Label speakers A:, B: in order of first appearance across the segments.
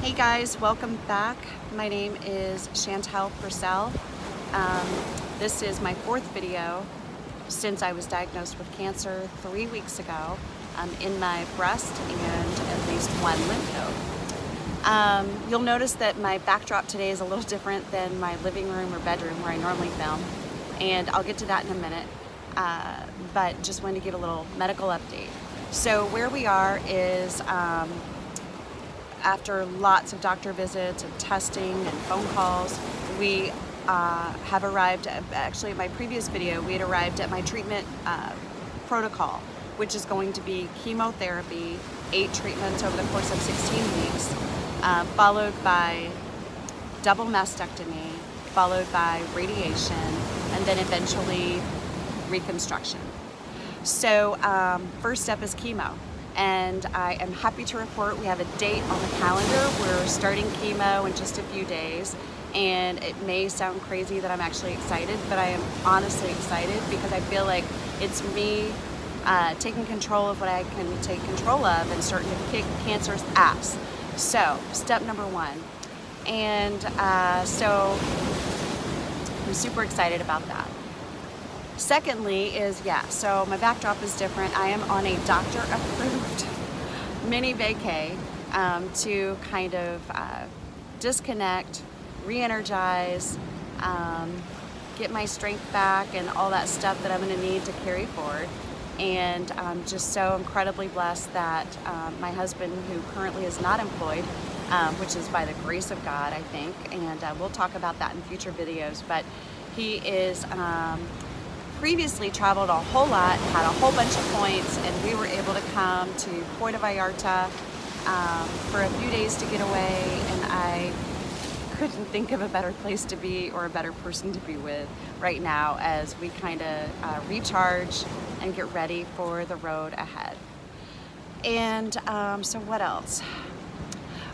A: Hey guys, welcome back. My name is Chantel Purcell. This is my fourth video since I was diagnosed with cancer 3 weeks ago in my breast and at least one lymph node. You'll notice that my backdrop today is a little different than my living room or bedroom where I normally film, and I'll get to that in a minute, but just wanted to give a little medical update. So where we are is after lots of doctor visits and testing and phone calls, we have arrived, actually in my previous video, we had arrived at my treatment protocol, which is going to be chemotherapy, 8 treatments over the course of 16 weeks, followed by double mastectomy, followed by radiation, and then eventually reconstruction. So first step is chemo. And I am happy to report we have a date on the calendar. We're starting chemo in just a few days, and it may sound crazy that I'm actually excited, but I am honestly excited because I feel like it's me taking control of what I can take control of and starting to kick cancer's ass. So step number 1. And so I'm super excited about that. Secondly is, so my backdrop is different. I am on a doctor-approved mini vacay to kind of disconnect, re-energize, get my strength back and all that stuff that I'm going to need to carry forward. And I'm just so incredibly blessed that my husband, who currently is not employed, which is by the grace of God, I think, and we'll talk about that in future videos, but he is previously traveled a whole lot, had a whole bunch of points, and we were able to come to Puerto Vallarta for a few days to get away, and I couldn't think of a better place to be or a better person to be with right now as we kind of recharge and get ready for the road ahead. And so what else?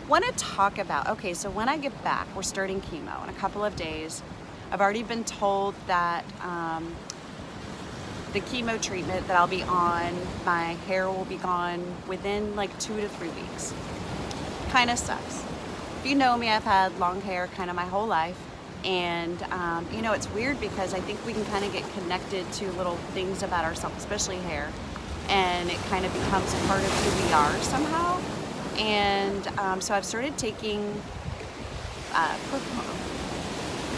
A: Want to talk about, okay, so when I get back, we're starting chemo in a couple of days. I've already been told that the chemo treatment that I'll be on, my hair will be gone within like 2 to 3 weeks. Kind of sucks. If you know me, I've had long hair kind of my whole life, and you know, it's weird because I think we can kind of get connected to little things about ourselves, especially hair, and it kind of becomes part of who we are somehow. And so I've started taking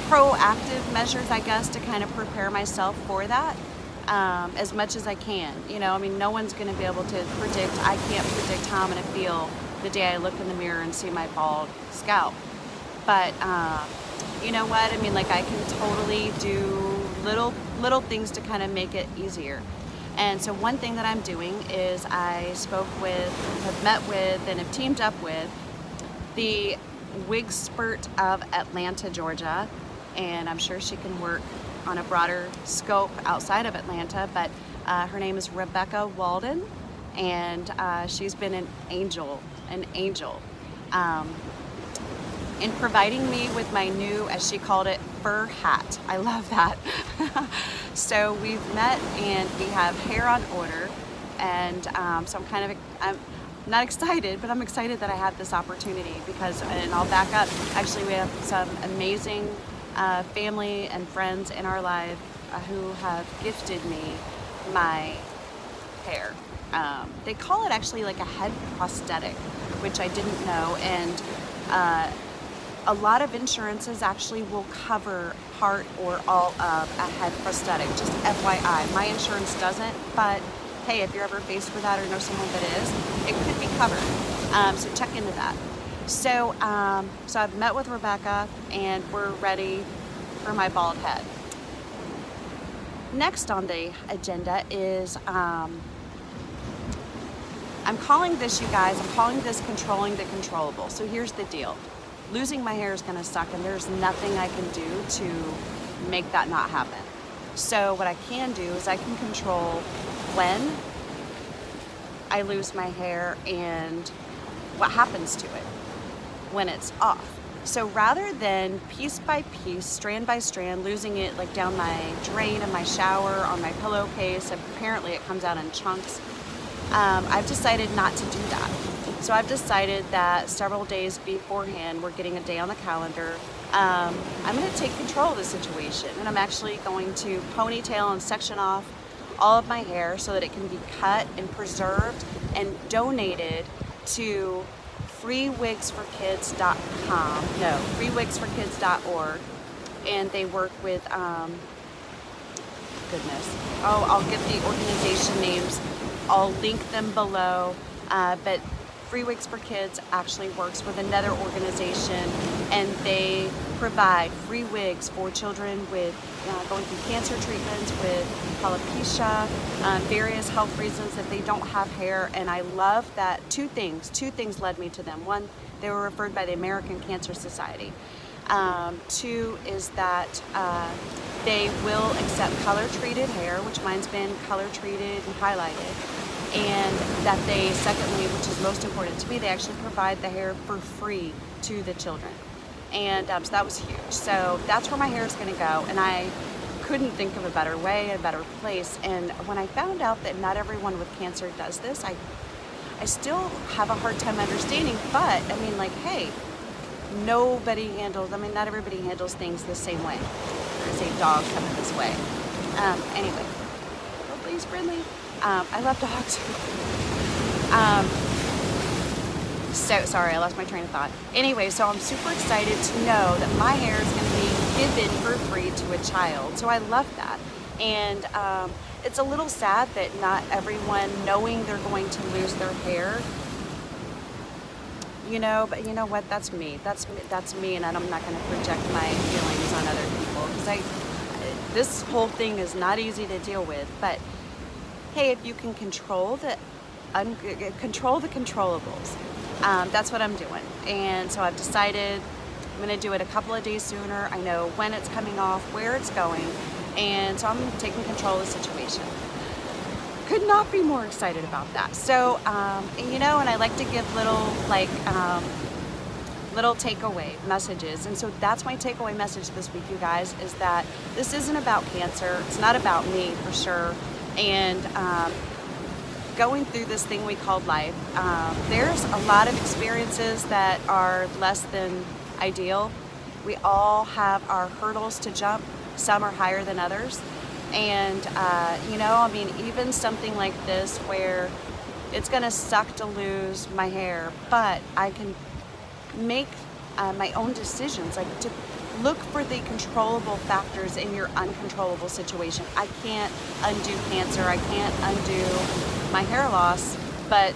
A: proactive measures, I guess, to kind of prepare myself for that. As much as I can. You know, I mean, no one's going to be able to predict. I can't predict how I'm going to feel the day I look in the mirror and see my bald scalp. But you know what? I mean, like, I can totally do little things to kind of make it easier. And so one thing that I'm doing is I have met with, and have teamed up with the Wigs of Atlanta, Georgia, and I'm sure she can work on a broader scope outside of Atlanta, but her name is Rebecca Walden, and she's been an angel in providing me with my new, as she called it, fur hat. I love that. So we've met and we have hair on order, and so I'm not excited, but I'm excited that I have this opportunity because, and I'll back up, actually we have some amazing family and friends in our life who have gifted me my hair. They call it actually like a head prosthetic, which I didn't know, and a lot of insurances actually will cover part or all of a head prosthetic, just FYI. My insurance doesn't, but hey, if you're ever faced with that or know someone that is, it could be covered, so check into that. So, so I've met with Rebecca, and we're ready for my bald head. Next on the agenda is, I'm calling this, you guys, I'm calling this controlling the controllable. So here's the deal. Losing my hair is gonna suck, and there's nothing I can do to make that not happen. So what I can do is I can control when I lose my hair and what happens to it when it's off. So rather than piece by piece, strand by strand, losing it like down my drain of my shower, on my pillowcase, apparently it comes out in chunks, I've decided not to do that. So I've decided that several days beforehand, we're getting a day on the calendar. I'm going to take control of the situation, and I'm actually going to ponytail and section off all of my hair so that it can be cut and preserved and donated to freewigsforkids.com. No, freewigsforkids.org. And they work with, goodness. Oh, I'll get the organization names. I'll link them below. But Free Wigs for Kids actually works with another organization, and they provide free wigs for children with going through cancer treatments, with alopecia, various health reasons that they don't have hair. And I love that two things led me to them. One, they were referred by the American Cancer Society. Two is that they will accept color treated hair, which mine's been color treated and highlighted. And that they, secondly, which is most important to me, they actually provide the hair for free to the children. And so that was huge. So that's where my hair is going to go. And I couldn't think of a better way, a better place. And when I found out that not everyone with cancer does this, I still have a hard time understanding. But I mean, like, hey, nobody handles, I mean, not everybody handles things the same way. There's a dog coming this way. Anyway, hopefully he's friendly. I love dogs. So sorry, I lost my train of thought. Anyway, so I'm super excited to know that my hair is going to be given for free to a child. So I love that. And it's a little sad that not everyone, knowing they're going to lose their hair, you know, but you know what? That's me. That's me, and I'm not going to project my feelings on other people, because this whole thing is not easy to deal with. But hey, if you can control the controllables, that's what I'm doing. And so I've decided I'm going to do it a couple of days sooner. I know when it's coming off, where it's going, and so I'm taking control of the situation. Could not be more excited about that. So, you know, and I like to give little, like, little takeaway messages. And so that's my takeaway message this week, you guys, is that this isn't about cancer. It's not about me, for sure. And going through this thing we called life, there's a lot of experiences that are less than ideal. We all have our hurdles to jump. Some are higher than others. And, you know, I mean, even something like this where it's going to suck to lose my hair, but I can make my own decisions, like to look for the controllable factors in your uncontrollable situation. I can't undo cancer. I can't undo my hair loss, but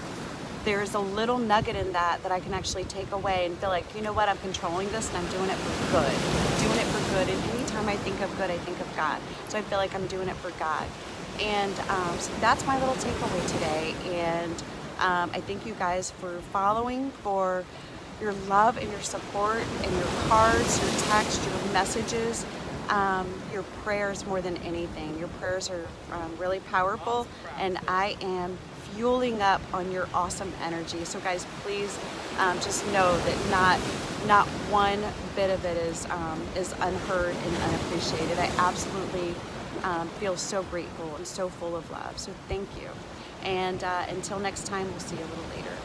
A: there's a little nugget in that I can actually take away and feel like, you know what, I'm controlling this and I'm doing it for good. I'm doing it for good. And anytime I think of good, I think of God. So I feel like I'm doing it for God. And so that's my little takeaway today. And I thank you guys for following, for your love and your support and your cards, your text, your messages, your prayers more than anything. Your prayers are really powerful, and I am fueling up on your awesome energy. So guys, please just know that not one bit of it is unheard and unappreciated. I absolutely feel so grateful and so full of love. So thank you. And until next time, we'll see you a little later.